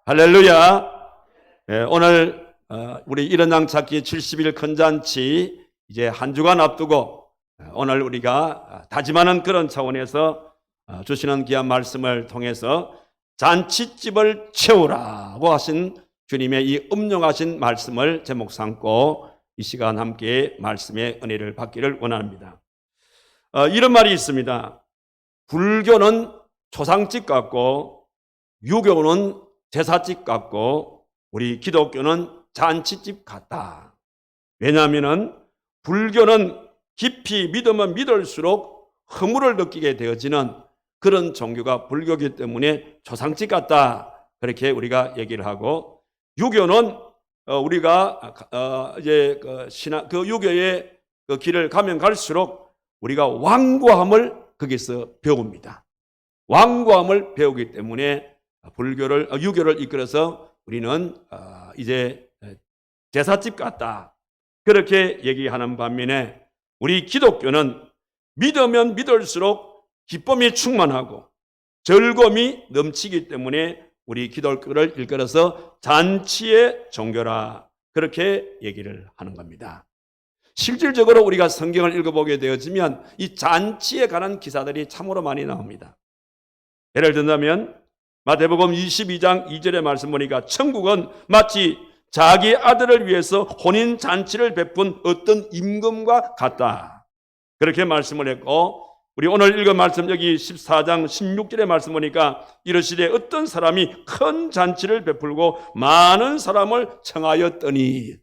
할렐루야. 오늘 우리 일어나 찾기 70일 큰잔치 이제 한 주간 앞두고 오늘 우리가 다짐하는 그런 차원에서 주시는 귀한 말씀을 통해서 잔치집을 채우라고 하신 주님의 이 음용하신 말씀을 제목 삼고 이 시간 함께 말씀의 은혜를 받기를 원합니다. 이런 말이 있습니다. 불교는 초상집 같고 유교는 제사집 같고 우리 기독교는 잔치집 같다. 왜냐하면 불교는 깊이 믿으면 믿을수록 허물을 느끼게 되어지는 그런 종교가 불교이기 때문에 초상집 같다. 그렇게 우리가 얘기를 하고, 유교는 우리가 이제 그 유교의 그 길을 가면 갈수록 우리가 완고함을 거기서 배웁니다. 완고함을 배우기 때문에 유교를 이끌어서 우리는 이제 제사집 같다. 그렇게 얘기하는 반면에 우리 기독교는 믿으면 믿을수록 기쁨이 충만하고 즐거움이 넘치기 때문에 우리 기독교를 이끌어서 잔치의 종교라. 그렇게 얘기를 하는 겁니다. 실질적으로 우리가 성경을 읽어보게 되어지면 이 잔치에 관한 기사들이 참으로 많이 나옵니다. 예를 든다면 마태복음 22장 2절의 말씀 보니까 천국은 마치 자기 아들을 위해서 혼인잔치를 베푼 어떤 임금과 같다. 그렇게 말씀을 했고, 우리 오늘 읽은 말씀 여기 14장 16절의 말씀 보니까 이르시되 어떤 사람이 큰 잔치를 베풀고 많은 사람을 청하였더니,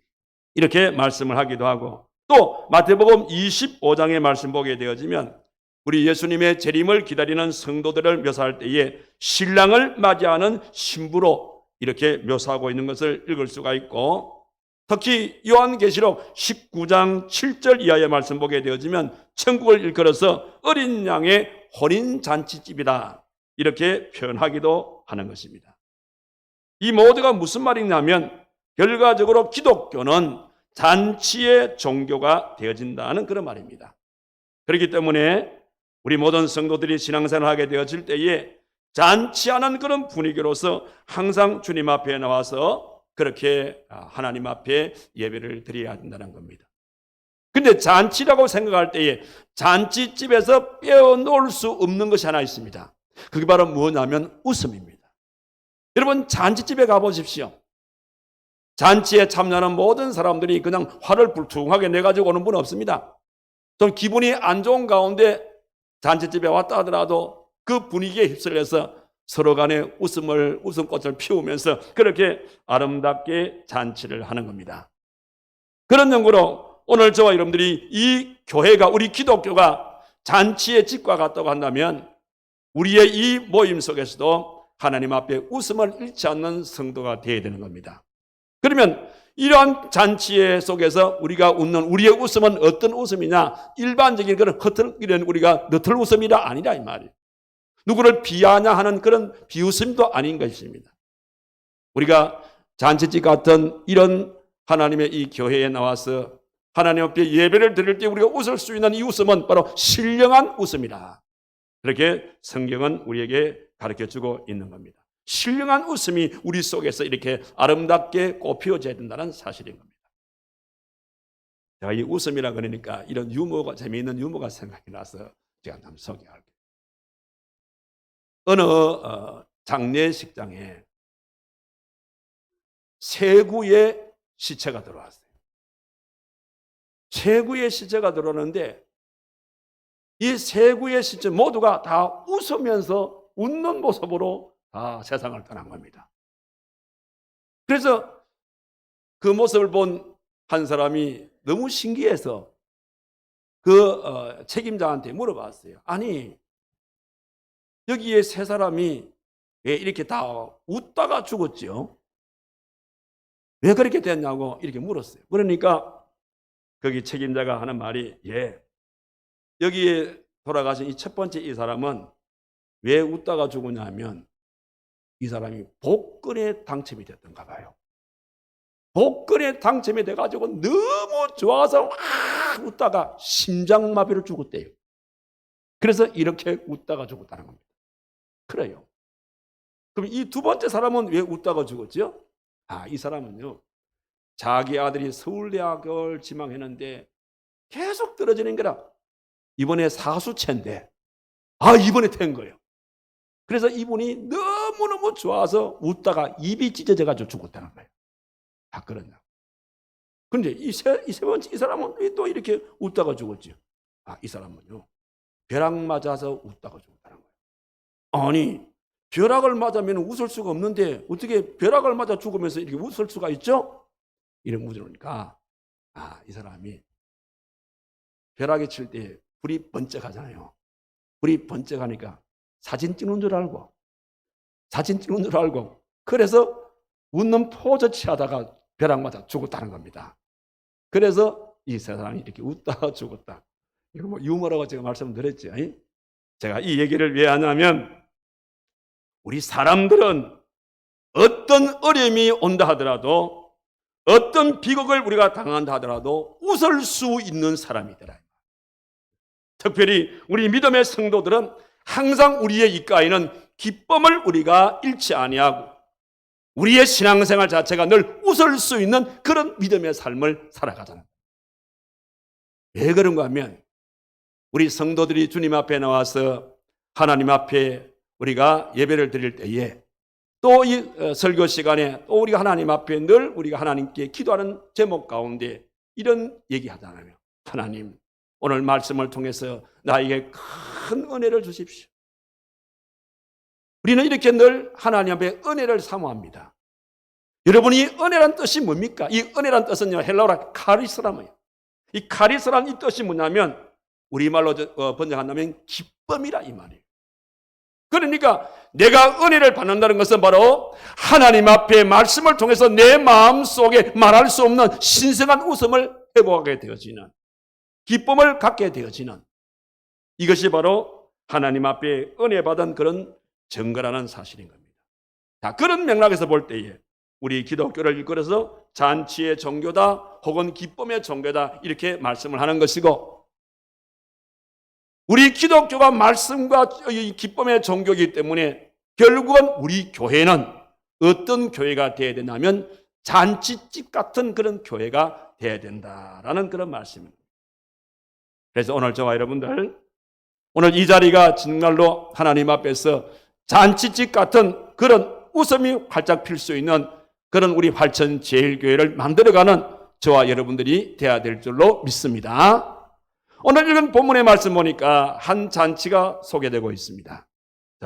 이렇게 말씀을 하기도 하고, 또 마태복음 25장의 말씀 보게 되어지면 우리 예수님의 재림을 기다리는 성도들을 묘사할 때에 신랑을 맞이하는 신부로 이렇게 묘사하고 있는 것을 읽을 수가 있고, 특히 요한계시록 19장 7절 이하의 말씀 보게 되어지면 천국을 일컬어서 어린 양의 혼인잔치집이다. 이렇게 표현하기도 하는 것입니다. 이 모두가 무슨 말이냐면 결과적으로 기독교는 잔치의 종교가 되어진다는 그런 말입니다. 그렇기 때문에 우리 모든 성도들이 신앙생활을 하게 되어질 때에 잔치하는 그런 분위기로서 항상 주님 앞에 나와서 그렇게 하나님 앞에 예배를 드려야 된다는 겁니다. 근데 잔치라고 생각할 때에 잔치집에서 빼어놓을 수 없는 것이 하나 있습니다. 그게 바로 뭐냐면 웃음입니다. 여러분, 잔치집에 가보십시오. 잔치에 참여하는 모든 사람들이 그냥 화를 불퉁하게 내가지고 오는 분은 없습니다. 좀 기분이 안 좋은 가운데 잔치집에 왔다 하더라도 그 분위기에 휩쓸려서 서로 간에 웃음꽃을 피우면서 그렇게 아름답게 잔치를 하는 겁니다. 그런 연구로 오늘 저와 여러분들이 이 교회가, 우리 기독교가 잔치의 집과 같다고 한다면 우리의 이 모임 속에서도 하나님 앞에 웃음을 잃지 않는 성도가 되어야 되는 겁니다. 그러면 이러한 잔치 속에서 우리가 웃는 우리의 웃음은 어떤 웃음이냐? 일반적인 그런 이런 우리가 너털 웃음이라 아니라 이 말이에요. 누구를 비하냐 하는 그런 비웃음도 아닌 것입니다. 우리가 잔치집 같은 이런 하나님의 이 교회에 나와서 하나님 앞에 예배를 드릴 때 우리가 웃을 수 있는 이 웃음은 바로 신령한 웃음이다. 그렇게 성경은 우리에게 가르쳐주고 있는 겁니다. 신령한 웃음이 우리 속에서 이렇게 아름답게 꽃피워져야 된다는 사실인 겁니다. 제가 이 웃음이라 그러니까 이런 재미있는 유머가 생각이 나서 제가 한번 소개할게요. 어느 장례식장에 세구의 시체가 들어왔어요. 세구의 시체가 들어오는데 이 세구의 시체 모두가 다 웃으면서 웃는 모습으로 다 세상을 떠난 겁니다. 그래서 그 모습을 본 한 사람이 너무 신기해서 그 책임자한테 물어봤어요. 아니, 여기에 세 사람이 왜 이렇게 다 웃다가 죽었죠? 왜 그렇게 됐냐고 이렇게 물었어요. 그러니까 거기 책임자가 하는 말이, 여기에 돌아가신 이 첫 번째 이 사람은 왜 웃다가 죽었냐면 이 사람이 복근에 당첨이 됐던가 봐요. 복근에 당첨이 돼가지고 너무 좋아서 막 웃다가 심장마비로 죽었대요. 그래서 이렇게 웃다가 죽었다는 겁니다. 그래요. 그럼 이 두 번째 사람은 왜 웃다가 죽었죠? 이 사람은요, 자기 아들이 서울대학을 지망했는데 계속 떨어지는 거라. 이번에 사수체인데, 이번에 된 거예요. 그래서 이분이 너무너무 좋아서 웃다가 입이 찢어져가지고 죽었다는 거예요. 그러냐. 그런데 이 세 번째 이 사람은 왜 또 이렇게 웃다가 죽었죠? 이 사람은요, 벼락 맞아서 웃다가 죽었다는 거예요. 아니, 벼락을 맞으면 웃을 수가 없는데 어떻게 벼락을 맞아 죽으면서 이렇게 웃을 수가 있죠? 이런 물으니까 이 사람이 벼락이 칠 때 불이 번쩍하잖아요. 불이 번쩍하니까 사진 찍는 줄 알고 그래서 웃는 포즈 취하다가 벼락 맞아 죽었다는 겁니다. 그래서 이 사람이 이렇게 웃다가 죽었다. 이거 뭐 유머라고 제가 말씀드렸죠. 제가 이 얘기를 왜 하냐면, 우리 사람들은 어떤 어려움이 온다 하더라도, 어떤 비극을 우리가 당한다 하더라도 웃을 수 있는 사람이더라. 특별히 우리 믿음의 성도들은 항상 우리의 입가에는 기쁨을 우리가 잃지 아니하고 우리의 신앙생활 자체가 늘 웃을 수 있는 그런 믿음의 삶을 살아가잖아요. 왜 그런가 하면, 우리 성도들이 주님 앞에 나와서 하나님 앞에 우리가 예배를 드릴 때에, 또 이 설교 시간에 또 우리가 하나님 앞에 늘 우리가 하나님께 기도하는 제목 가운데 이런 얘기 하잖아요. 하나님, 오늘 말씀을 통해서 나에게 큰 은혜를 주십시오. 우리는 이렇게 늘 하나님 앞에 은혜를 사모합니다. 여러분이 은혜란 뜻이 뭡니까? 이 은혜란 뜻은요, 헬라어로 카리스라며요. 이 카리스라는 이 뜻이 뭐냐면, 우리말로 번역한다면 기쁨이라 이 말이에요. 그러니까 내가 은혜를 받는다는 것은 바로 하나님 앞에 말씀을 통해서 내 마음속에 말할 수 없는 신성한 웃음을 회복하게 되어지는, 기쁨을 갖게 되어지는, 이것이 바로 하나님 앞에 은혜 받은 그런 증거라는 사실인 겁니다. 그런 맥락에서 볼 때에 우리 기독교를 일컬어서 잔치의 종교다 혹은 기쁨의 종교다 이렇게 말씀을 하는 것이고, 우리 기독교가 말씀과 기쁨의 종교이기 때문에 결국은 우리 교회는 어떤 교회가 되어야 되냐면 잔치집 같은 그런 교회가 되어야 된다라는 그런 말씀입니다. 그래서 오늘 저와 여러분들, 오늘 이 자리가 정말로 하나님 앞에서 잔치집 같은 그런 웃음이 활짝 필 수 있는 그런 우리 활천제일교회를 만들어가는 저와 여러분들이 되어야 될 줄로 믿습니다. 오늘 읽은 본문의 말씀 보니까 한 잔치가 소개되고 있습니다.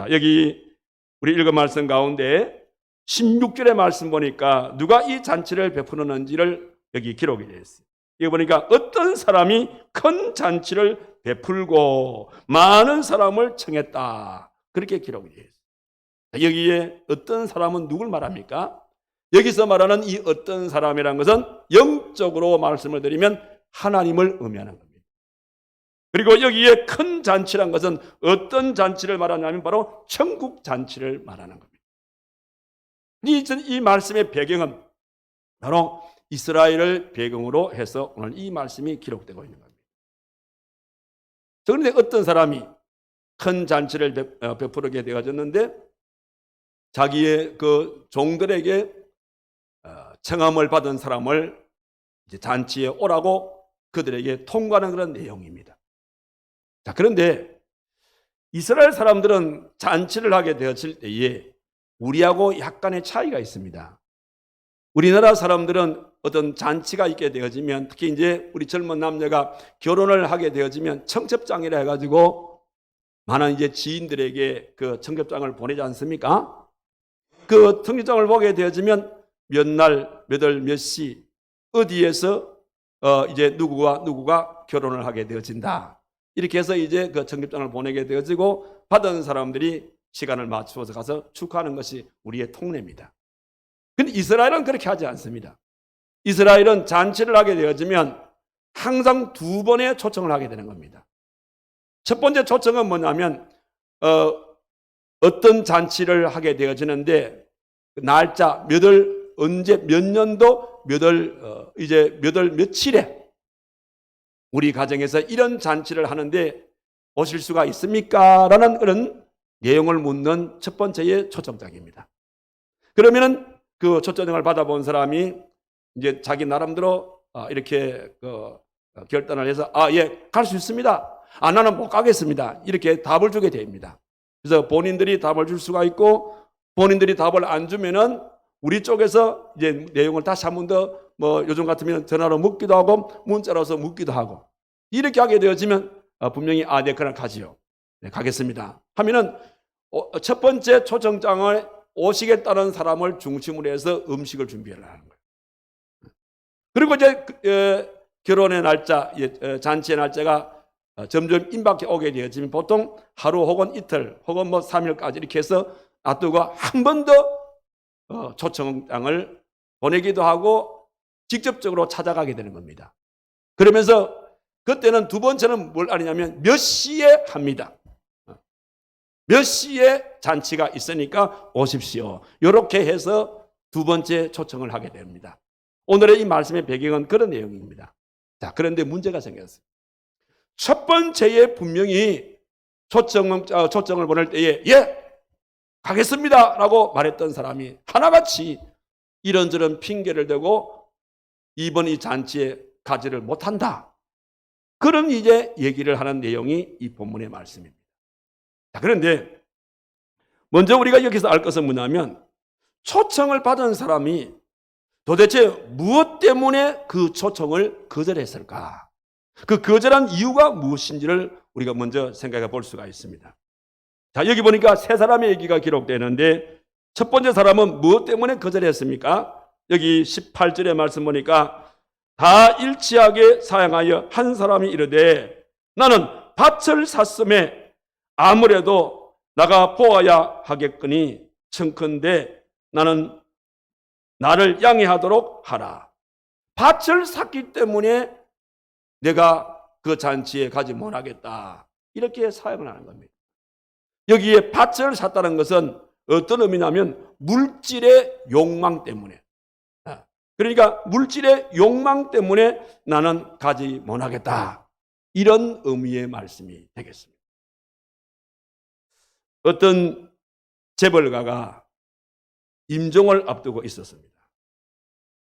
여기 우리 읽은 말씀 가운데 16절의 말씀 보니까 누가 이 잔치를 베푸는지를 여기 기록이 되어 있어요. 여기 보니까 어떤 사람이 큰 잔치를 베풀고 많은 사람을 청했다, 그렇게 기록이 되어 있어요. 여기에 어떤 사람은 누굴 말합니까? 여기서 말하는 이 어떤 사람이라는 것은 영적으로 말씀을 드리면 하나님을 의미하는 겁니다. 그리고 여기에 큰 잔치란 것은 어떤 잔치를 말하냐면 바로 천국 잔치를 말하는 겁니다. 이 말씀의 배경은 바로 이스라엘을 배경으로 해서 오늘 이 말씀이 기록되고 있는 겁니다. 그런데 어떤 사람이 큰 잔치를 베푸게 되어졌는데 자기의 그 종들에게 청함을 받은 사람을 이제 잔치에 오라고 그들에게 통과하는 그런 내용입니다. 그런데 이스라엘 사람들은 잔치를 하게 되었을 때에 우리하고 약간의 차이가 있습니다. 우리나라 사람들은 어떤 잔치가 있게 되어지면, 특히 이제 우리 젊은 남녀가 결혼을 하게 되어지면 청첩장이라 해가지고 많은 이제 지인들에게 그 청첩장을 보내지 않습니까? 그 청첩장을 보게 되어지면 몇 날, 몇 월, 몇 시 어디에서 이제 누구가 결혼을 하게 되어진다. 이렇게 해서 이제 그 청첩장을 보내게 되어지고 받은 사람들이 시간을 맞추어서 가서 축하하는 것이 우리의 통례입니다. 그런데 이스라엘은 그렇게 하지 않습니다. 이스라엘은 잔치를 하게 되어지면 항상 두 번의 초청을 하게 되는 겁니다. 첫 번째 초청은 뭐냐면 어떤 잔치를 하게 되어지는데 날짜 몇 월 언제 몇 년도 몇 월 며칠에 우리 가정에서 이런 잔치를 하는데 오실 수가 있습니까? 라는 그런 내용을 묻는 첫 번째의 초청장입니다. 그러면은 그 초청장을 받아본 사람이 이제 자기 나름대로 이렇게 결단을 해서 예, 갈 수 있습니다. 나는 못 가겠습니다. 이렇게 답을 주게 됩니다. 그래서 본인들이 답을 줄 수가 있고, 본인들이 답을 안 주면은 우리 쪽에서 이제 내용을 다시 한 번 더 요즘 같으면 전화로 묻기도 하고 문자로서 묻기도 하고, 이렇게 하게 되어지면 분명히 네, 그날 가지요. 네, 가겠습니다. 하면은 첫 번째 초청장을 오시겠다는 사람을 중심으로 해서 음식을 준비하는 거예요. 그리고 이제 결혼의 날짜, 잔치의 날짜가 점점 임박해 오게 되어지면 보통 하루 혹은 이틀 혹은 3일까지 이렇게 해서 놔두고 한 번 더 초청장을 보내기도 하고 직접적으로 찾아가게 되는 겁니다. 그러면서 그때는 두 번째는 뭘 아니냐면 몇 시에 합니다. 몇 시에 잔치가 있으니까 오십시오. 이렇게 해서 두 번째 초청을 하게 됩니다. 오늘의 이 말씀의 배경은 그런 내용입니다. 자, 그런데 문제가 생겼어요. 첫 번째에 분명히 초청을 보낼 때에 예, 가겠습니다 라고 말했던 사람이 하나같이 이런저런 핑계를 대고 이번 이 잔치에 가지를 못한다. 그런 이제 얘기를 하는 내용이 이 본문의 말씀입니다. 자, 그런데 먼저 우리가 여기서 알 것은 뭐냐면 초청을 받은 사람이 도대체 무엇 때문에 그 초청을 거절했을까? 그 거절한 이유가 무엇인지를 우리가 먼저 생각해 볼 수가 있습니다. 자, 여기 보니까 세 사람의 얘기가 기록되는데 첫 번째 사람은 무엇 때문에 거절했습니까? 여기 18절의 말씀 보니까 다 일치하게 사양하여 한 사람이 이르되 나는 밭을 샀음에 아무래도 나가 보아야 하겠거니 청컨대 나는 나를 양해하도록 하라. 밭을 샀기 때문에 내가 그 잔치에 가지 못하겠다. 이렇게 사용을 하는 겁니다. 여기에 밭을 샀다는 것은 어떤 의미냐면 물질의 욕망 때문에. 그러니까 물질의 욕망 때문에 나는 가지 못하겠다. 이런 의미의 말씀이 되겠습니다. 어떤 재벌가가 임종을 앞두고 있었습니다.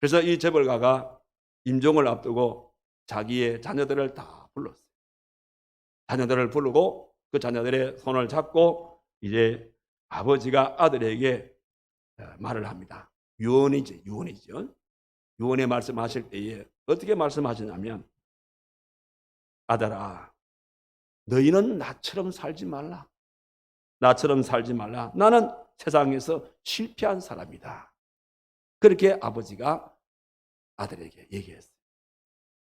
그래서 이 재벌가가 임종을 앞두고 자기의 자녀들을 다 불렀어요. 자녀들을 부르고 그 자녀들의 손을 잡고 이제 아버지가 아들에게 말을 합니다. 유언이죠. 유언의 말씀하실 때에 어떻게 말씀하시냐면 아들아, 너희는 나처럼 살지 말라. 나처럼 살지 말라. 나는 세상에서 실패한 사람이다. 그렇게 아버지가 아들에게 얘기했어요.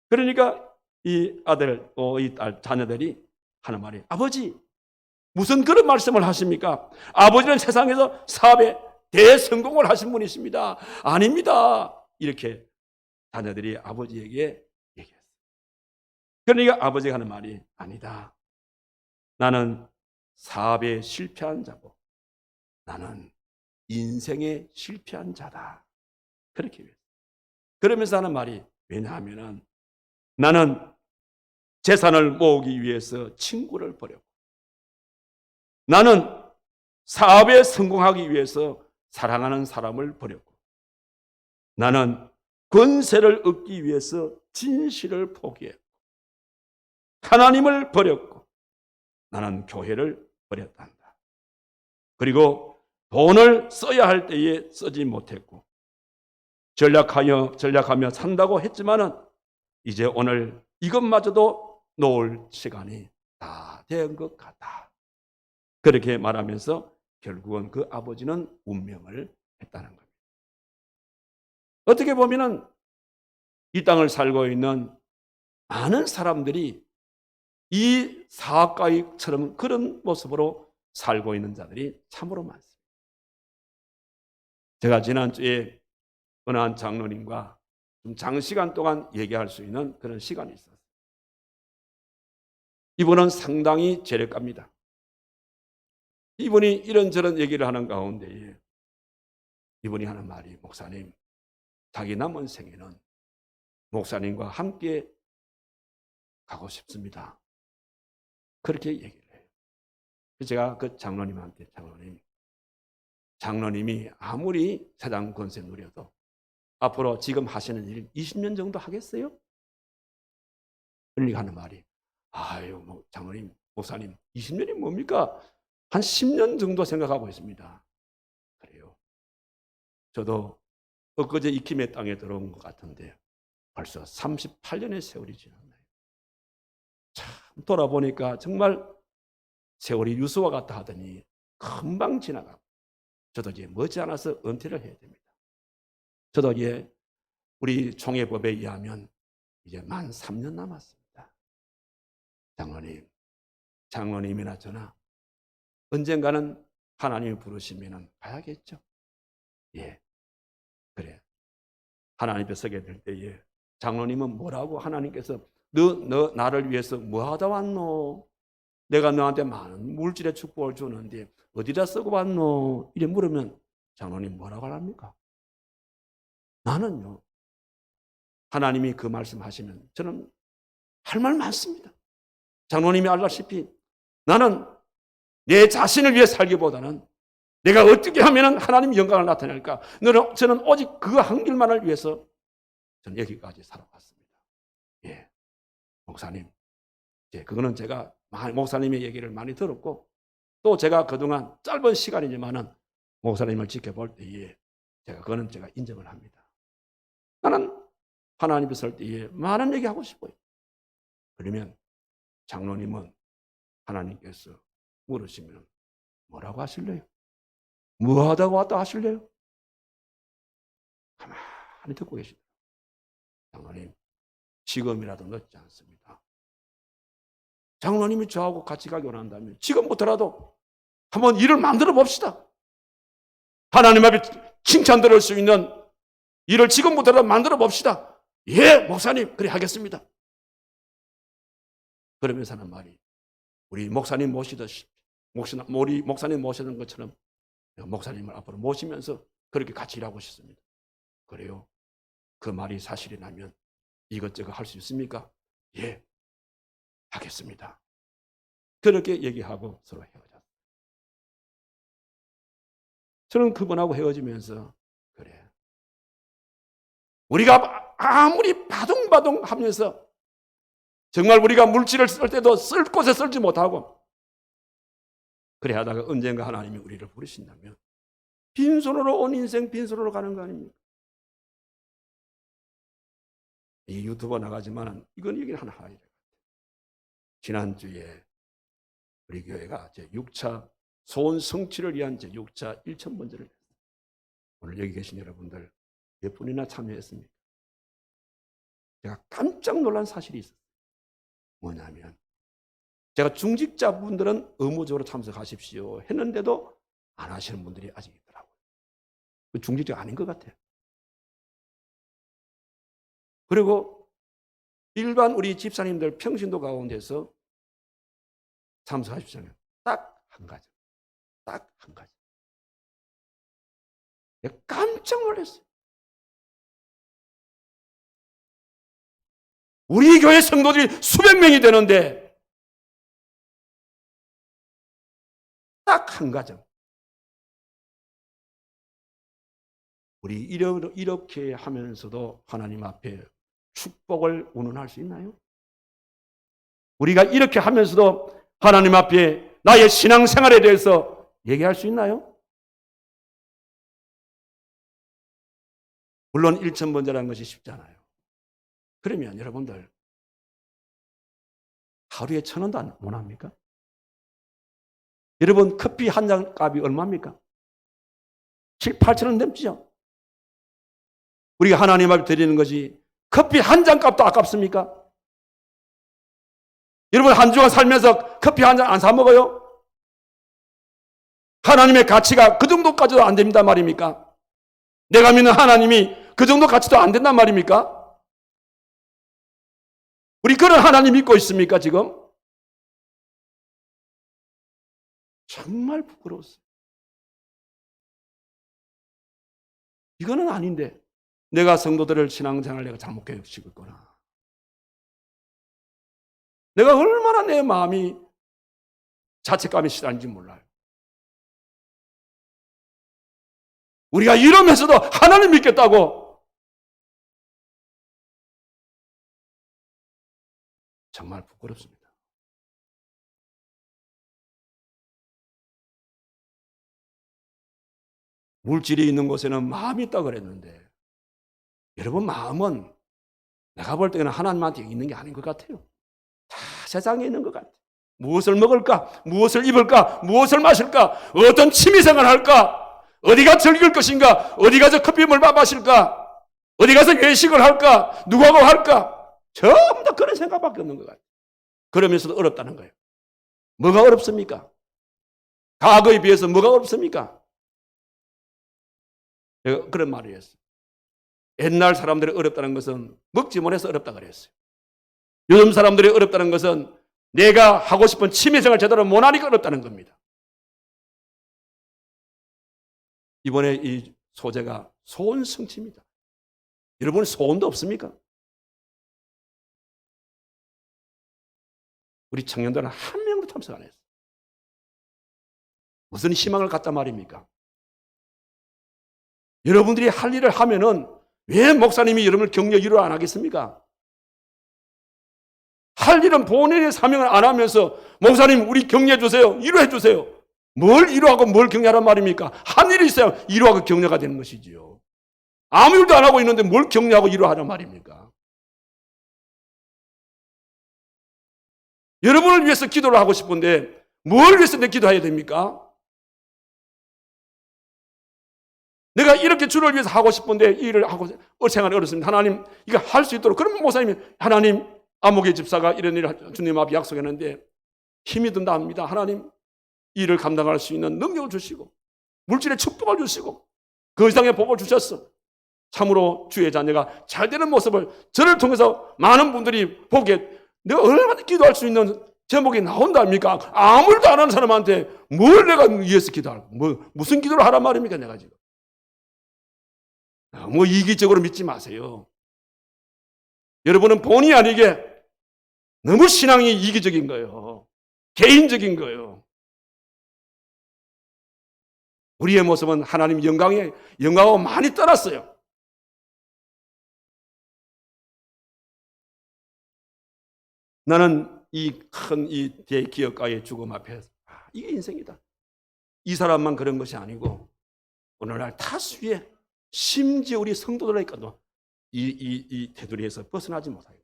그러니까 이 아들, 이 딸, 자녀들이 하는 말이 아버지, 무슨 그런 말씀을 하십니까? 아버지는 세상에서 사업에 대성공을 하신 분이십니다. 아닙니다. 이렇게 자녀들이 아버지에게 얘기했어요. 그러니까 아버지가 하는 말이 아니다. 나는 사업에 실패한 자고 나는 인생에 실패한 자다. 그렇게 얘기했어요. 그러면서 하는 말이 왜냐하면 나는 재산을 모으기 위해서 친구를 버렸고 나는 사업에 성공하기 위해서 사랑하는 사람을 버렸고 나는 권세를 얻기 위해서 진실을 포기했고 하나님을 버렸고 나는 교회를 버렸단다. 그리고 돈을 써야 할 때에 쓰지 못했고 전략하며 산다고 했지만은 이제 오늘 이것마저도 놓을 시간이 다 된 것 같다. 그렇게 말하면서 결국은 그 아버지는 운명을 했다는 겁니다. 어떻게 보면은 이 땅을 살고 있는 많은 사람들이 이 사학가이처럼 그런 모습으로 살고 있는 자들이 참으로 많습니다. 제가 지난주에 어느 한 장로님과 좀 장시간 동안 얘기할 수 있는 그런 시간이 있었어요. 이분은 상당히 재력갑니다. 이분이 이런저런 얘기를 하는 가운데에 이분이 하는 말이 목사님, 자기 남은 생에는 목사님과 함께 가고 싶습니다. 그렇게 얘기를 해요. 제가 그 장로님한테 장로님이 아무리 세상 권세 누려도 앞으로 지금 하시는 일 20년 정도 하겠어요? 그러니까 하는 말이, 아유, 뭐 장로님, 목사님, 20년이 뭡니까? 한 10년 정도 생각하고 있습니다. 그래요. 저도 엊그제 익힘의 땅에 들어온 것 같은데 벌써 38년의 세월이 지났네요. 참 돌아보니까 정말 세월이 유수와 같다 하더니 금방 지나가고, 저도 이제 머지않아서 은퇴를 해야 됩니다. 저도 이제 우리 총회법에 의하면 이제 만 3년 남았습니다. 장로님이나 저나 언젠가는 하나님이 부르시면 가야겠죠. 예, 그래. 하나님 앞에 서게 될 때에 장로님은 뭐라고 하나님께서 너 나를 위해서 뭐 하다 왔노? 내가 너한테 많은 물질의 축복을 주는데 어디다 쓰고 왔노? 이래 물으면 장로님 뭐라고 합니까? 나는요, 하나님이 그 말씀하시면 저는 할 말 많습니다. 장로님이 알다시피 나는 내 자신을 위해 살기보다는 내가 어떻게 하면 하나님 영광을 나타낼까? 저는 오직 그 한 길만을 위해서 저는 여기까지 살아왔습니다. 예, 목사님, 그거는 제가 목사님의 얘기를 많이 들었고, 또 제가 그동안 짧은 시간이지만은 목사님을 지켜볼 때에 그거는 제가 인정을 합니다. 나는 하나님 앞에 설 때에 많은 얘기하고 싶어요. 그러면 장로님은 하나님께서 물으시면 뭐라고 하실래요? 뭐 하다가 왔다 하실래요? 가만히 듣고 계시더라고요. 장로님, 지금이라도 늦지 않습니다. 장로님이 저하고 같이 가기 원한다면 지금부터라도 한번 일을 만들어 봅시다. 하나님 앞에 칭찬 들을 수 있는 일을 지금부터라도 만들어 봅시다. 예, 목사님, 그래 하겠습니다. 그러면서 하는 말이, 우리 목사님 모시듯이, 우리 목사님 모시는 것처럼 목사님을 앞으로 모시면서 그렇게 같이 일하고 싶습니다. 그래요? 그 말이 사실이라면 이것저것 할 수 있습니까? 예, 하겠습니다. 그렇게 얘기하고 서로 헤어졌어요. 저는 그분하고 헤어지면서, 그래, 우리가 아무리 바둥바둥 하면서 정말 우리가 물질을 쓸 때도 쓸 곳에 쓸지 못하고 그래 하다가 언젠가 하나님이 우리를 부르신다면 빈손으로 온 인생 빈손으로 가는 거 아닙니까? 이 유튜버 나가지만 이건 얘기를 하나 해야 돼요. 지난주에 우리 교회가 제6차 소원 성취를 위한 제6차 1000번제를 했어요. 오늘 여기 계신 여러분들 몇 분이나 참여했습니까? 제가 깜짝 놀란 사실이 있었어요. 뭐냐면 제가 중직자분들은 의무적으로 참석하십시오 했는데도 안 하시는 분들이 아직 있더라고요. 중직자가 아닌 것 같아요. 그리고 일반 우리 집사님들 평신도 가운데서 참석하십시오. 딱 한 가지. 딱 한 가지. 내가 깜짝 놀랐어요. 우리 교회 성도들이 수백 명이 되는데 딱 한 가정. 우리 이렇게 하면서도 하나님 앞에 축복을 운운할 수 있나요? 우리가 이렇게 하면서도 하나님 앞에 나의 신앙생활에 대해서 얘기할 수 있나요? 물론 1000번제라는 것이 쉽잖아요. 그러면 여러분들 하루에 1000원도 못 합니까? 여러분 커피 한 잔 값이 얼마입니까? 7, 8천 원 넘죠? 우리가 하나님 앞에 드리는 것이 커피 한 잔 값도 아깝습니까? 여러분 한 주간 살면서 커피 한 잔 안 사 먹어요? 하나님의 가치가 그 정도까지도 안 됩니다 말입니까? 내가 믿는 하나님이 그 정도 가치도 안 된단 말입니까? 우리 그런 하나님 믿고 있습니까 지금? 정말 부끄러웠어요. 이거는 아닌데 내가 성도들을 신앙생활을 내가 잘못 교육시키고 있구나. 내가 얼마나 내 마음이 자책감에 시달리는지 몰라요. 우리가 이러면서도 하나님 믿겠다고 정말 부끄럽습니다. 물질이 있는 곳에는 마음이 있다 그랬는데 여러분 마음은 내가 볼 때는 하나님한테 있는 게 아닌 것 같아요. 다 세상에 있는 것 같아요. 무엇을 먹을까? 무엇을 입을까? 무엇을 마실까? 어떤 취미생활을 할까? 어디가 즐길 것인가? 어디 가서 커피물 마실까? 어디 가서 외식을 할까? 누구하고 할까? 전부 다 그런 생각밖에 없는 것 같아요. 그러면서도 어렵다는 거예요. 뭐가 어렵습니까? 과거에 비해서 뭐가 어렵습니까? 내가 그런 말을 했어요. 옛날 사람들이 어렵다는 것은 먹지 못해서 어렵다 그랬어요. 요즘 사람들이 어렵다는 것은 내가 하고 싶은 취미생활 제대로 못하니까 어렵다는 겁니다. 이번에 이 소재가 소원 성취입니다. 여러분 소원도 없습니까? 우리 청년들은 한 명도 참석 안 했어요. 무슨 희망을 갖다 말입니까? 여러분들이 할 일을 하면은 왜 목사님이 여러분을 격려 위로 안 하겠습니까? 할 일은 본인의 사명을 안 하면서 목사님 우리 격려해 주세요. 위로해 주세요. 뭘 위로하고 뭘 격려하란 말입니까? 한 일이 있어야 위로하고 격려가 되는 것이지요. 아무 일도 안 하고 있는데 뭘 격려하고 위로하란 말입니까? 여러분을 위해서 기도를 하고 싶은데 뭘 위해서 내 기도해야 됩니까? 내가 이렇게 주를 위해서 하고 싶은데 이 일을 하고 생활이 어렵습니다. 하나님 이거 할 수 있도록. 그러면 목사님이 하나님 아목의 집사가 이런 일을 주님 앞에 약속했는데 힘이 든다 합니다. 하나님 이 일을 감당할 수 있는 능력을 주시고 물질의 축복을 주시고 그 이상의 복을 주셨어. 참으로 주의 자녀가 잘 되는 모습을 저를 통해서 많은 분들이 보게 내가 얼마나 기도할 수 있는 제목이 나온다 합니까? 아무 일도 안 하는 사람한테 뭘 내가 위해서 기도하고 무슨 기도를 하란 말입니까 내가 지금. 너무 이기적으로 믿지 마세요. 여러분은 본의 아니게 너무 신앙이 이기적인 거예요. 개인적인 거예요. 우리의 모습은 하나님 영광하고 많이 떠났어요. 나는 이 큰 이 대기업가의 죽음 앞에서 이게 인생이다. 이 사람만 그런 것이 아니고 오늘날 다수의 심지어 우리 성도들에게도 이 테두리에서 벗어나지 못하고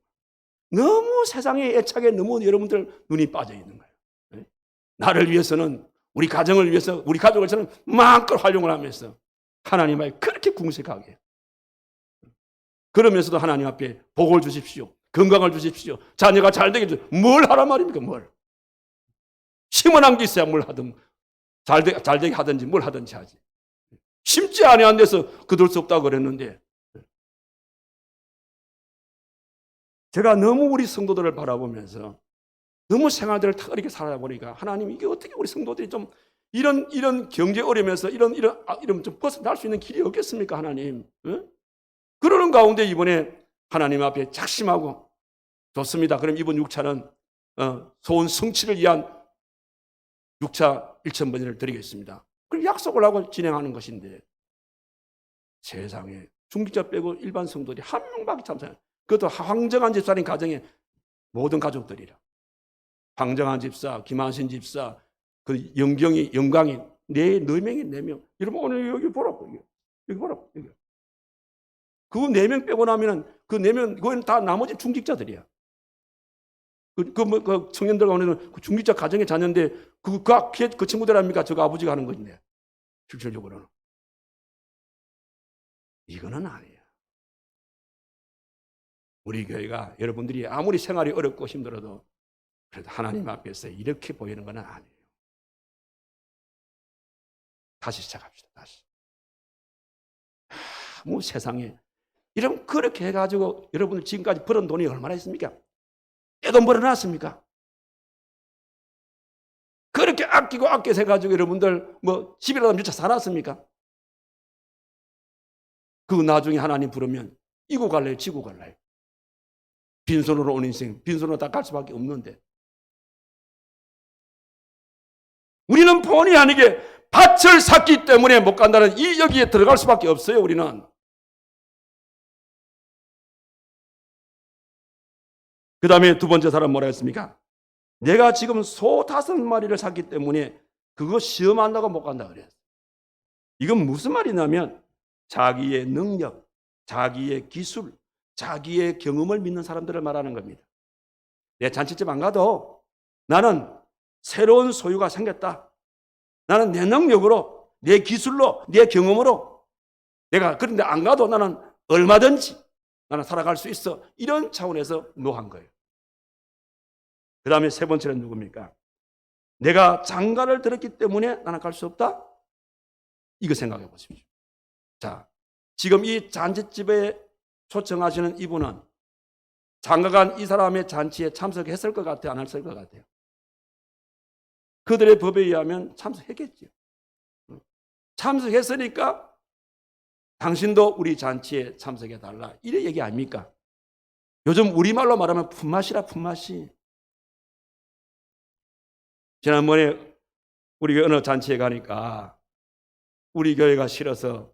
너무 세상에 애착에 너무 여러분들 눈이 빠져 있는 거예요. 나를 위해서는 우리 가정을 위해서 우리 가족을 저는 마음껏 활용을 하면서 하나님 앞에 그렇게 궁색하게 그러면서도 하나님 앞에 복을 주십시오. 건강을 주십시오. 자녀가 잘 되게 해주십시오. 뭘 하란 말입니까? 뭘. 심은한 게 있어야 뭘 하든 잘 되게 하든지 뭘 하든지 하지. 심지 아니한 데서 거둘 수 없다고 그랬는데 제가 너무 우리 성도들을 바라보면서 너무 생활들을 탁월하게 살아보니까 하나님 이게 어떻게 우리 성도들이 좀 이런 경제 어려면서 이런 좀 벗어날 수 있는 길이 없겠습니까 하나님? 응? 그러는 가운데 이번에 하나님 앞에 작심하고 좋습니다. 그럼 이번 6차는 소원 성취를 위한 6차 1,000번을 드리겠습니다. 그걸 약속을 하고 진행하는 것인데 세상에 중직자 빼고 일반 성도들이 한 명밖에 참석해요. 그것도 황정한 집사님 가정에 모든 가족들이라. 황정한 집사, 김한신 집사, 그 영광이 네 명이 4명. 여러분 오늘 여기 보라고 여기 보라고 여기. 그 4명 빼고 나면은 그 4명 그건 다 나머지 중직자들이야. 그 청년들 가운데는 그 중직자 가정의 자녀인데 그 친구들 아닙니까? 저거 아버지가 하는 것인데 실질적으로는 이거는 아니에요. 우리 교회가 여러분들이 아무리 생활이 어렵고 힘들어도 그래도 하나님 앞에서 이렇게 보이는 건 아니에요. 다시 시작합시다. 다시. 뭐 세상에 이런 그렇게 해가지고 여러분들 지금까지 벌은 돈이 얼마나 있습니까? 떼돈 벌어놨습니까? 그렇게 아끼고 아껴서 해가지고 여러분들 뭐 집이라도 몇 채 사놨습니까? 그거 나중에 하나님 부르면 이고 갈래요? 지고 갈래요? 빈손으로 온 인생 빈손으로 다 갈 수밖에 없는데 우리는 본의 아니게 밭을 샀기 때문에 못 간다는 이 여기에 들어갈 수밖에 없어요. 우리는. 그 다음에 두 번째 사람 뭐라 했습니까? 내가 지금 소 5마리를 샀기 때문에 그거 시험한다고 못 간다 그랬어요. 이건 무슨 말이냐면 자기의 능력, 자기의 기술, 자기의 경험을 믿는 사람들을 말하는 겁니다. 내 잔치집 안 가도 나는 새로운 소유가 생겼다. 나는 내 능력으로, 내 기술로, 내 경험으로 내가 그런데 안 가도 나는 얼마든지 나는 살아갈 수 있어. 이런 차원에서 노한 거예요. 그 다음에 세 번째는 누굽니까? 내가 장가를 들었기 때문에 나는 갈 수 없다? 이거 생각해 보십시오. 자, 지금 이 잔치집에 초청하시는 이분은 장가간 이 사람의 잔치에 참석했을 것 같아요? 안 했을 것 같아요? 그들의 법에 의하면 참석했겠죠. 참석했으니까 당신도 우리 잔치에 참석해달라. 이래 얘기 아닙니까? 요즘 우리말로 말하면 품맛이라 품맛이. 지난번에 우리 어느 잔치에 가니까 우리 교회가 싫어서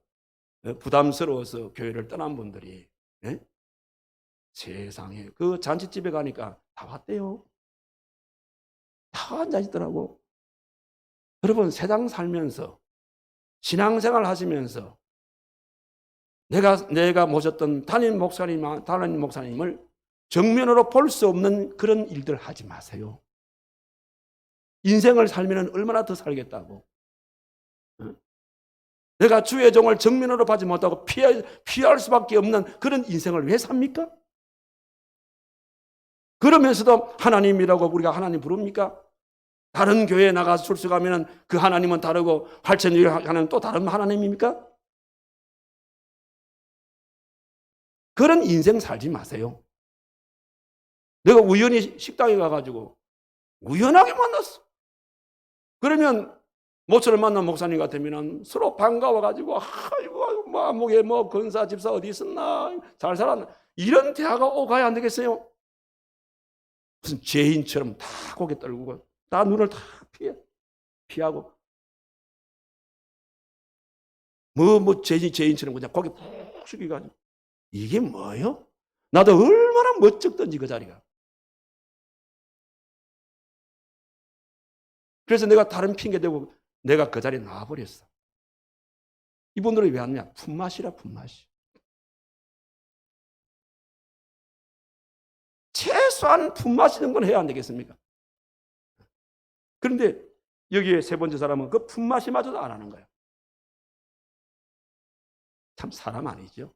부담스러워서 교회를 떠난 분들이 세상에 그 잔치집에 가니까 다 왔대요. 다 앉아있더라고. 여러분 세상 살면서 신앙생활 하시면서 내가 모셨던 담임 목사님을 정면으로 볼 수 없는 그런 일들 하지 마세요. 인생을 살면 얼마나 더 살겠다고. 내가 주의 종을 정면으로 보지 못하고 피할 수밖에 없는 그런 인생을 왜 삽니까? 그러면서도 하나님이라고 우리가 하나님 부릅니까? 다른 교회에 나가서 출석하면 그 하나님은 다르고 활천일 하나님은 또 다른 하나님입니까? 그런 인생 살지 마세요. 내가 우연히 식당에 가가지고 우연하게 만났어. 그러면 모처럼 만난 목사님 같으면 서로 반가워가지고 아이고 뭐 목에 뭐 권사 집사 어디 있었나 잘 살았나 이런 대화가 오가야 안 되겠어요? 무슨 죄인처럼 다 고개 떨구고 다 눈을 다 피하고 뭐 죄인처럼 그냥 고개 푹 숙이가지고 이게 뭐예요? 나도 얼마나 멋쩍던지 그 자리가. 그래서 내가 다른 핑계 대고 내가 그 자리에 나와버렸어. 이분들이 왜 왔냐? 품맛이라 품맛이. 최소한 품맛 있는 건 해야 안 되겠습니까? 그런데 여기에 세 번째 사람은 그 품맛이마저도 안 하는 거예요. 참 사람 아니죠.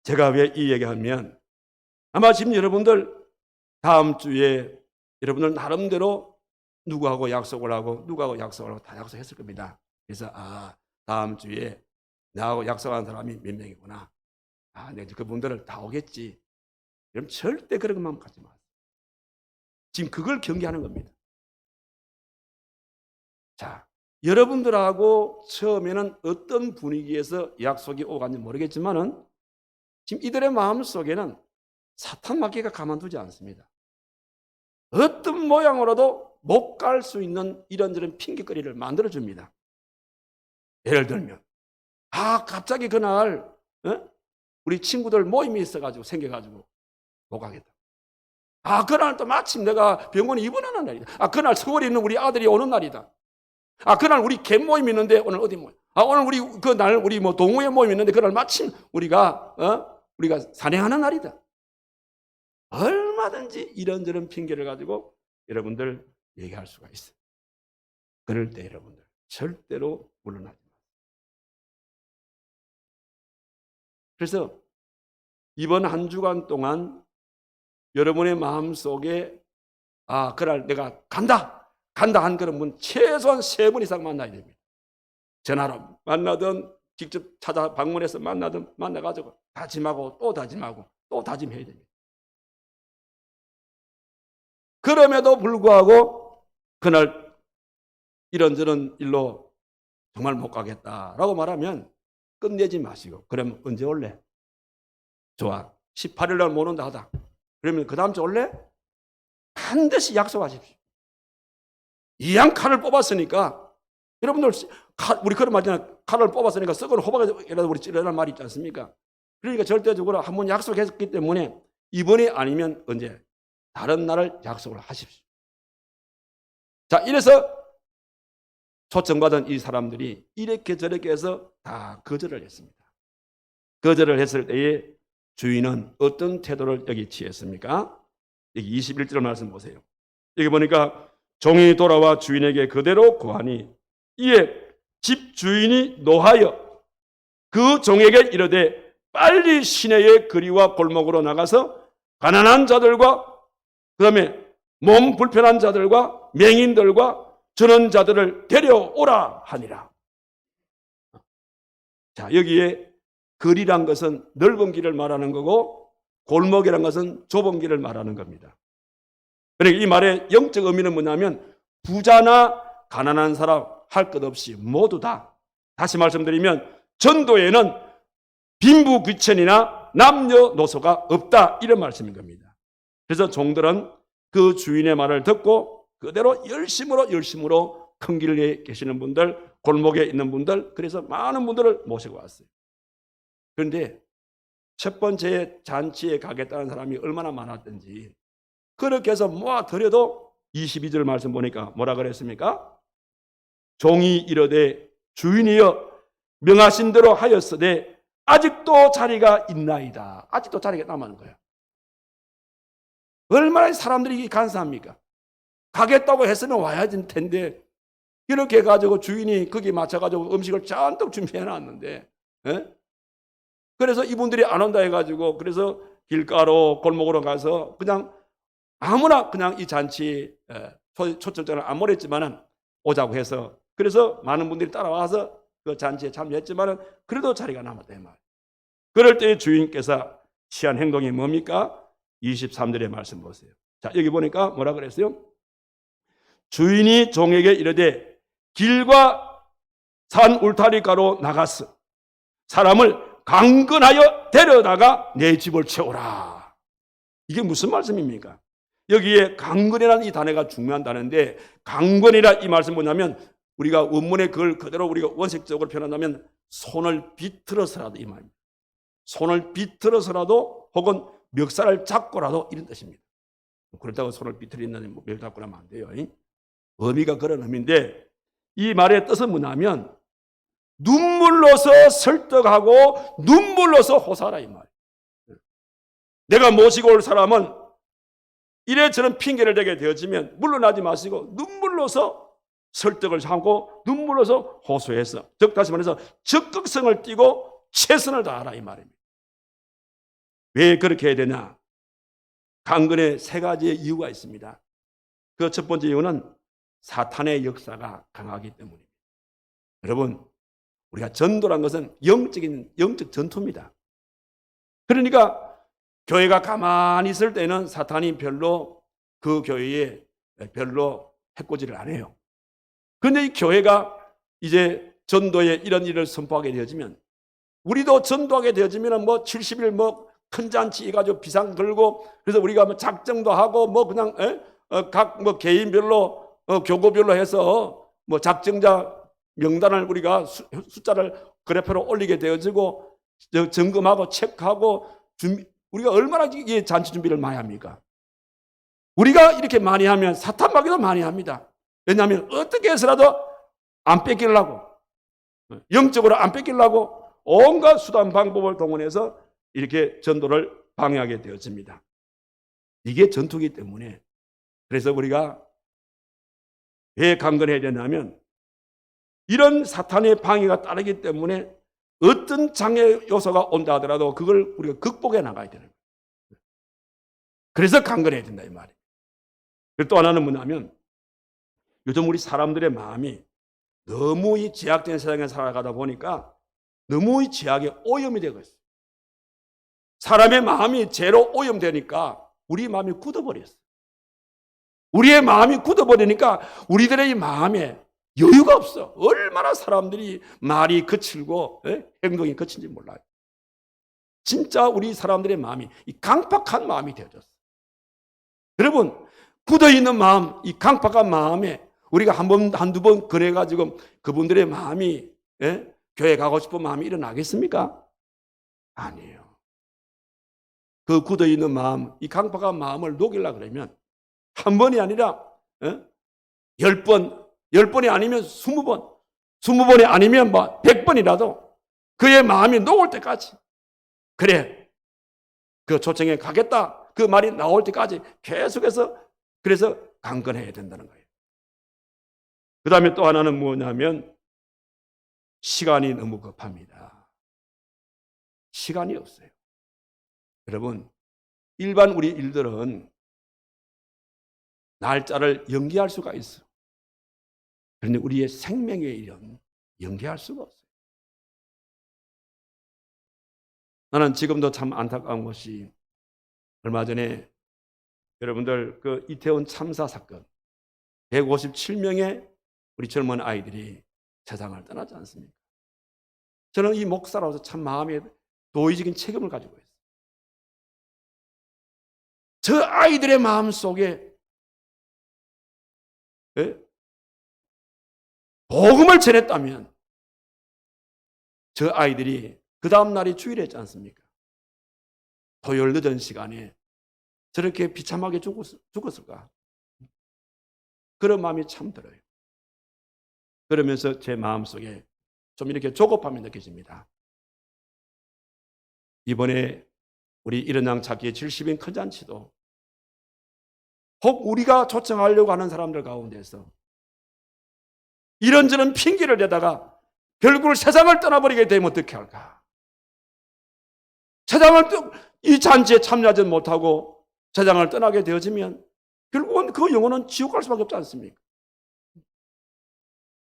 제가 왜 이 얘기하면 아마 지금 여러분들 다음 주에 여러분들 나름대로 누구하고 약속을 하고 다 약속했을 겁니다. 그래서 다음 주에 나하고 약속한 사람이 몇 명이구나. 내가 그분들을 다 오겠지. 그럼 절대 그런 마음 갖지 마세요. 지금 그걸 경계하는 겁니다. 자, 여러분들하고 처음에는 어떤 분위기에서 약속이 오갔는지 모르겠지만은 지금 이들의 마음 속에는 사탄 마귀가 가만두지 않습니다. 어떤 모양으로도 못 갈 수 있는 이런저런 핑계거리를 만들어줍니다. 예를 들면 갑자기 그날 우리 친구들 모임이 있어가지고 생겨가지고 못 가겠다. 그날 또 마침 내가 병원에 입원하는 날이다. 그날 서울에 있는 우리 아들이 오는 날이다. 그날 우리 개 모임 있는데 오늘 어디 모임? 오늘 우리 그날 우리 뭐 동호회 모임 있는데 그날 마침 우리가 산행하는 날이다. 얼마든지 이런저런 핑계를 가지고 여러분들 얘기할 수가 있어요. 그럴 때 여러분들 절대로 물러나지 마세요. 그래서 이번 한 주간 동안 여러분의 마음속에 그날 내가 간다 한 그런 분 최소한 3분 이상 만나야 됩니다. 전화로 만나든 직접 찾아 방문해서 만나든 만나가지고 다짐하고 또 다짐하고 또 다짐해야 됩니다. 그럼에도 불구하고 그날 이런저런 일로 정말 못 가겠다라고 말하면 끝내지 마시고 그러면 언제 올래? 좋아. 18일 날 못 온다 하다. 그러면 그 다음 주 올래? 반드시 약속하십시오. 이왕 칼을 뽑았으니까, 여러분들, 우리 그런 말이잖아요. 칼을 뽑았으니까 썩은 호박이라도 우리 찌르라는 말이 있지 않습니까? 그러니까 절대적으로 한번 약속했기 때문에 이번이 아니면 언제? 다른 날을 약속을 하십시오. 자, 이래서 초청받은 이 사람들이 이렇게 저렇게 해서 다 거절을 했습니다. 거절을 했을 때에 주인은 어떤 태도를 여기 취했습니까? 여기 21절 말씀 보세요. 여기 보니까 종이 돌아와 주인에게 그대로 고하니 이에 집 주인이 노하여 그 종에게 이르되 빨리 시내의 거리와 골목으로 나가서 가난한 자들과 그 다음에 몸 불편한 자들과 맹인들과 전원자들을 데려오라 하니라. 자, 여기에 거리란 것은 넓은 길을 말하는 거고 골목이란 것은 좁은 길을 말하는 겁니다. 그러니까 이 말의 영적 의미는 뭐냐면 부자나 가난한 사람 할 것 없이 모두 다, 다시 말씀드리면 전도에는 빈부귀천이나 남녀노소가 없다, 이런 말씀인 겁니다. 그래서 종들은 그 주인의 말을 듣고 그대로 열심으로 큰 길에 계시는 분들, 골목에 있는 분들, 그래서 많은 분들을 모시고 왔어요. 그런데 첫 번째 잔치에 가겠다는 사람이 얼마나 많았던지, 그렇게 해서 모아드려도 22절 말씀 보니까 뭐라 그랬습니까? 종이 이르되 주인이여 명하신 대로 하였으되 아직도 자리가 있나이다. 아직도 자리가 남아있는 거예요. 얼마나 사람들이 간사합니까? 가겠다고 했으면 와야 될 텐데 이렇게 해가지고 주인이 거기에 맞춰가지고 음식을 잔뜩 준비해놨는데, 그래서 이분들이 안 온다 해가지고 그래서 길가로 골목으로 가서 그냥 아무나 그냥 이 잔치 초청장을 안 보냈지만은 오자고 해서, 그래서 많은 분들이 따라와서 그 잔치에 참여했지만은 그래도 자리가 남았다 이 말. 그럴 때 주인께서 취한 행동이 뭡니까? 23절의 말씀 보세요. 자, 여기 보니까 뭐라 그랬어요? 주인이 종에게 이르되 길과 산 울타리가로 나갔어. 사람을 강건하여 데려다가 내 집을 채우라. 이게 무슨 말씀입니까? 여기에 강건이라는 이 단어가 중요한 단어인데, 강건이라 이 말씀 뭐냐면 우리가 원문에 그걸 그대로 우리가 원색적으로 표현한다면 손을 비틀어서라도, 이 말입니다. 손을 비틀어서라도 혹은 멱살을 잡고라도, 이런 뜻입니다. 그렇다고 손을 비틀린다는 멱살 잡고 하면 안 돼요. 의미가 그런 의미인데, 이 말의 뜻은 뭐냐면 눈물로서 설득하고 눈물로서 호소하라, 이 말. 내가 모시고 올 사람은 이래저런 핑계를 대게 되어지면 물러나지 마시고 눈물로서 설득을 하고 눈물로서 호소해서, 즉 다시 말해서 적극성을 띠고 최선을 다하라, 이 말입니다. 왜 그렇게 해야 되냐? 강건에 세 가지의 이유가 있습니다. 그 첫 번째 이유는 사탄의 역사가 강하기 때문입니다. 여러분, 우리가 전도란 것은 영적 전투입니다. 그러니까 교회가 가만히 있을 때는 사탄이 별로 그 교회에 별로 해코지를 안 해요. 그런데 이 교회가 이제 전도에 이런 일을 선포하게 되어지면, 우리도 전도하게 되어지면 뭐 70일 뭐 큰 잔치 해가지고 비상 걸고, 그래서 우리가 뭐 작정도 하고 뭐 그냥 각 뭐 개인별로 교구별로 해서 뭐 작정자 명단을 우리가 숫자를 그래프로 올리게 되어지고 점검하고 체크하고 우리가 얼마나 이 잔치 준비를 많이 합니까? 우리가 이렇게 많이 하면 사탄 마귀도 많이 합니다. 왜냐하면 어떻게 해서라도 안 뺏기려고, 영적으로 안 뺏기려고 온갖 수단 방법을 동원해서 이렇게 전도를 방해하게 되어집니다. 이게 전투이기 때문에, 그래서 우리가 왜 강건해야 되냐면 이런 사탄의 방해가 따르기 때문에 어떤 장애 요소가 온다 하더라도 그걸 우리가 극복해 나가야 되는 거예요. 그래서 강건해야 된다 이 말이에요. 그리고 또 하나는 뭐냐면 요즘 우리 사람들의 마음이 너무 이 제약된 세상에 살아가다 보니까 너무 이 제약에 오염이 되고 있어요. 사람의 마음이 죄로 오염되니까 우리 마음이 굳어버렸어요. 우리의 마음이 굳어버리니까 우리들의 이 마음에 여유가 없어. 얼마나 사람들이 말이 거칠고 행동이 거친지 몰라요. 진짜 우리 사람들의 마음이 이 강팍한 마음이 되어졌어요. 여러분, 굳어있는 마음, 이 강팍한 마음에 우리가 한두 번 그래가지고 그분들의 마음이, 예? 교회 가고 싶은 마음이 일어나겠습니까? 아니에요. 그 굳어있는 마음, 이 강팍한 마음을 녹이려고 그러면 한 번이 아니라 10번, 10번이 아니면 20번, 20번이 아니면 100번이라도 그의 마음이 녹을 때까지, 그래, 그 초청에 가겠다 그 말이 나올 때까지 계속해서, 그래서 강건해야 된다는 거예요. 그 다음에 또 하나는 뭐냐면 시간이 너무 급합니다. 시간이 없어요. 여러분, 일반 우리 일들은 날짜를 연기할 수가 있어. 그런데 우리의 생명의 일은 연기할 수가 없어요. 나는 지금도 참 안타까운 것이, 얼마 전에 여러분들 그 이태원 참사 사건 157명의 우리 젊은 아이들이 세상을 떠나지 않습니까? 저는 이 목사로서 참 마음에 도의적인 책임을 가지고 있어요. 저 아이들의 마음 속에 복음을 전했다면 저 아이들이 그 다음 날이 주일이었지 않습니까? 토요일 늦은 시간에 저렇게 비참하게 죽었을까? 그런 마음이 참 들어요. 그러면서 제 마음속에 좀 이렇게 조급함이 느껴집니다. 이번에 우리 일어나 찾기의 70인 큰 잔치도 혹 우리가 초청하려고 하는 사람들 가운데서 이런저런 핑계를 대다가 결국 세상을 떠나버리게 되면 어떻게 할까? 이 잔치에 참여하지 못하고 세상을 떠나게 되어지면 결국은 그 영혼은 지옥 갈 수밖에 없지 않습니까?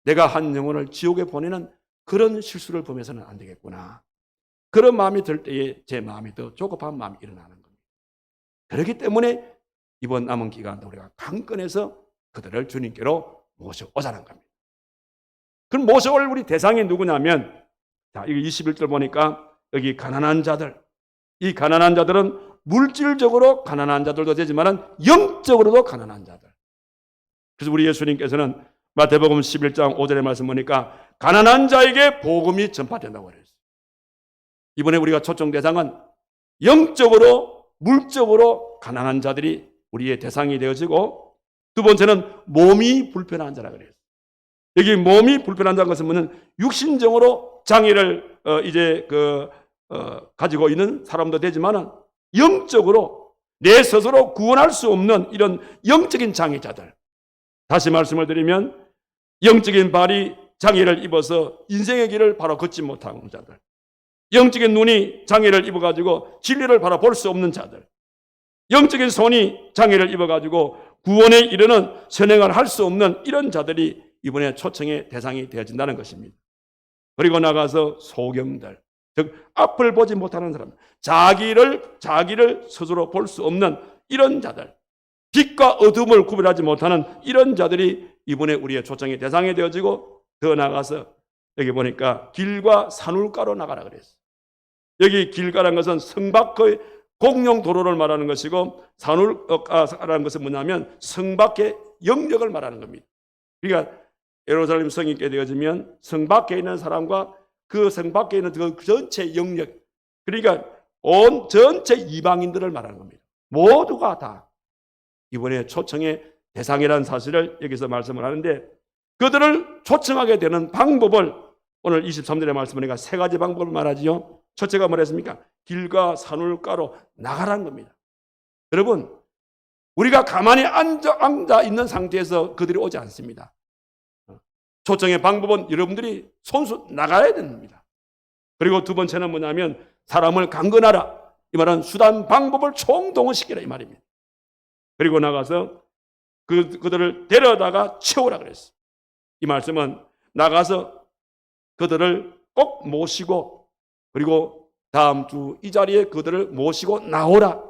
내가 한 영혼을 지옥에 보내는 그런 실수를 범해서는 안 되겠구나. 그런 마음이 들 때에 제 마음이 더 조급한 마음이 일어나는 겁니다. 그렇기 때문에 이번 남은 기간 우리가 강건해서 그들을 주님께로 모셔오자는 겁니다. 그럼 모셔올 우리 대상이 누구냐면, 자, 이거 21절 보니까 여기 가난한 자들, 이 가난한 자들은 물질적으로 가난한 자들도 되지만 영적으로도 가난한 자들. 그래서 우리 예수님께서는 마태복음 11장 5절의 말씀 보니까 가난한 자에게 복음이 전파된다고 그랬어요. 이번에 우리가 초청 대상은 영적으로 물적으로 가난한 자들이 우리의 대상이 되어지고, 두 번째는 몸이 불편한 자라 그래요. 여기 몸이 불편한 자는 것은 뭐냐면 육신적으로 장애를 가지고 있는 사람도 되지만 영적으로 내 스스로 구원할 수 없는 이런 영적인 장애자들. 다시 말씀을 드리면 영적인 발이 장애를 입어서 인생의 길을 바로 걷지 못하는 자들, 영적인 눈이 장애를 입어가지고 진리를 바라볼 수 없는 자들, 영적인 손이 장애를 입어가지고 구원에 이르는 선행을 할 수 없는 이런 자들이 이번에 초청의 대상이 되어진다는 것입니다. 그리고 나가서 소경들, 즉 앞을 보지 못하는 사람, 자기를 스스로 볼 수 없는 이런 자들, 빛과 어둠을 구별하지 못하는 이런 자들이 이번에 우리의 초청의 대상이 되어지고, 더 나가서 여기 보니까 길과 산울가로 나가라 그랬어요. 여기 길가라는 것은 성 밖의 공용 도로를 말하는 것이고, 산울가라는 것은 뭐냐면 성 밖의 영역을 말하는 겁니다. 그러니까 예루살렘 성이 있게 되어지면 성 밖에 있는 사람과 그 성 밖에 있는 그 전체 영역, 그러니까 온 전체 이방인들을 말하는 겁니다. 모두가 다 이번에 초청의 대상이라는 사실을 여기서 말씀을 하는데, 그들을 초청하게 되는 방법을 오늘 23절의 말씀을 세 가지 방법을 말하지요. 첫째가 뭐랬습니까? 길과 산울가로 나가라는 겁니다. 여러분, 우리가 가만히 앉아 있는 상태에서 그들이 오지 않습니다. 초청의 방법은 여러분들이 손수 나가야 됩니다. 그리고 두 번째는 뭐냐면 사람을 강건하라. 이 말은 수단 방법을 총동원시키라 이 말입니다. 그리고 나가서 그들을 데려다가 채우라 그랬어요. 이 말씀은 나가서 그들을 꼭 모시고, 그리고 다음 주 이 자리에 그들을 모시고 나오라.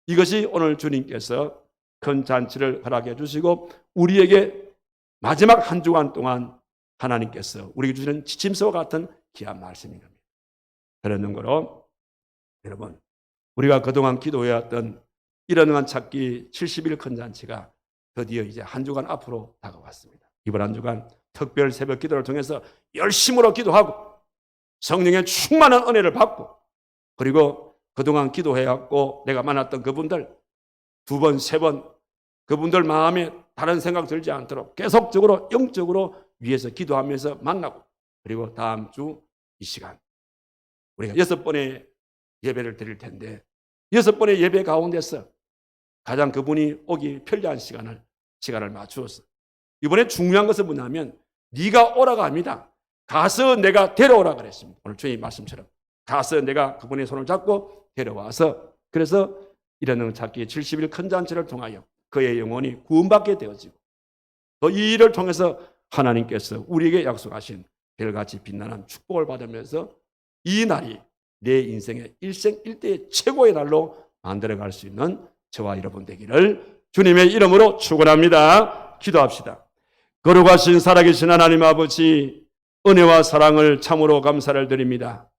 이것이 오늘 주님께서 큰 잔치를 허락해 주시고 우리에게 마지막 한 주간 동안 하나님께서 우리에게 주시는 지침서와 같은 귀한 말씀인 겁니다. 그런 거로 여러분, 우리가 그동안 기도해왔던 이런 한 찾기 70일 큰 잔치가 드디어 이제 한 주간 앞으로 다가왔습니다. 이번 한 주간 특별 새벽 기도를 통해서 열심으로 기도하고 성령의 충만한 은혜를 받고, 그리고 그동안 기도해왔고 내가 만났던 그분들 2번, 3번 그분들 마음에 다른 생각 들지 않도록 계속적으로 영적으로 위에서 기도하면서 만나고, 그리고 다음 주 이 시간 우리가 6번의 예배를 드릴 텐데 6번의 예배 가운데서 가장 그분이 오기 편리한 시간을 맞추어서, 이번에 중요한 것은 뭐냐면 네가 오라가 아닙니다. 가서 내가 데려오라 그랬습니다. 오늘 주님 말씀처럼 가서 내가 그분의 손을 잡고 데려와서, 그래서 이런 찾기 70일 큰 잔치를 통하여 그의 영혼이 구원받게 되어지고, 또 이 일을 통해서 하나님께서 우리에게 약속하신 별같이 빛나는 축복을 받으면서 이 날이 내 인생의 일생일대의 최고의 날로 만들어갈 수 있는 저와 여러분 되기를 주님의 이름으로 축원합니다. 기도합시다. 거룩하신 살아계신 하나님 아버지, 은혜와 사랑을 참으로 감사를 드립니다.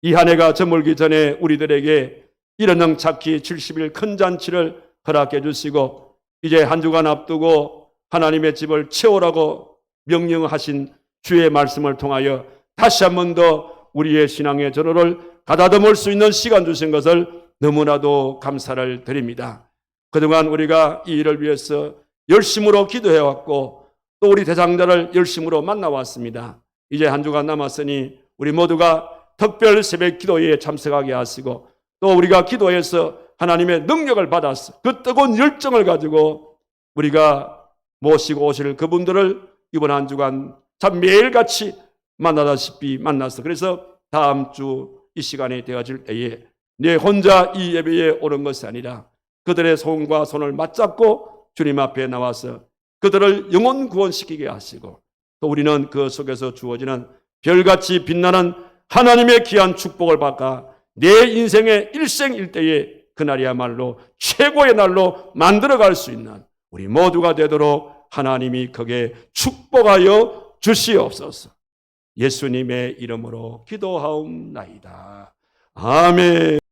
이 한 해가 저물기 전에 우리들에게 이런 찾기 70일 큰 잔치를 허락해 주시고, 이제 한 주간 앞두고 하나님의 집을 채우라고 명령하신 주의 말씀을 통하여 다시 한 번 더 우리의 신앙의 전호를 가다듬을 수 있는 시간 주신 것을 너무나도 감사를 드립니다. 그동안 우리가 이 일을 위해서 열심으로 기도해왔고 또 우리 대상자를 열심으로 만나왔습니다. 이제 한 주간 남았으니 우리 모두가 특별 새벽 기도에 참석하게 하시고, 또 우리가 기도해서 하나님의 능력을 받아서 그 뜨거운 열정을 가지고 우리가 모시고 오실 그분들을 이번 한 주간 참 매일같이 만나다시피 만나서, 그래서 다음 주 이 시간이 되어질 때에 내 혼자 이 예배에 오는 것이 아니라 그들의 손과 손을 맞잡고 주님 앞에 나와서 그들을 영혼 구원시키게 하시고, 또 우리는 그 속에서 주어지는 별같이 빛나는 하나님의 귀한 축복을 받아 내 인생의 일생일대의 그날이야말로 최고의 날로 만들어갈 수 있는 우리 모두가 되도록 하나님이 거기에 축복하여 주시옵소서. 예수님의 이름으로 기도하옵나이다. 아멘.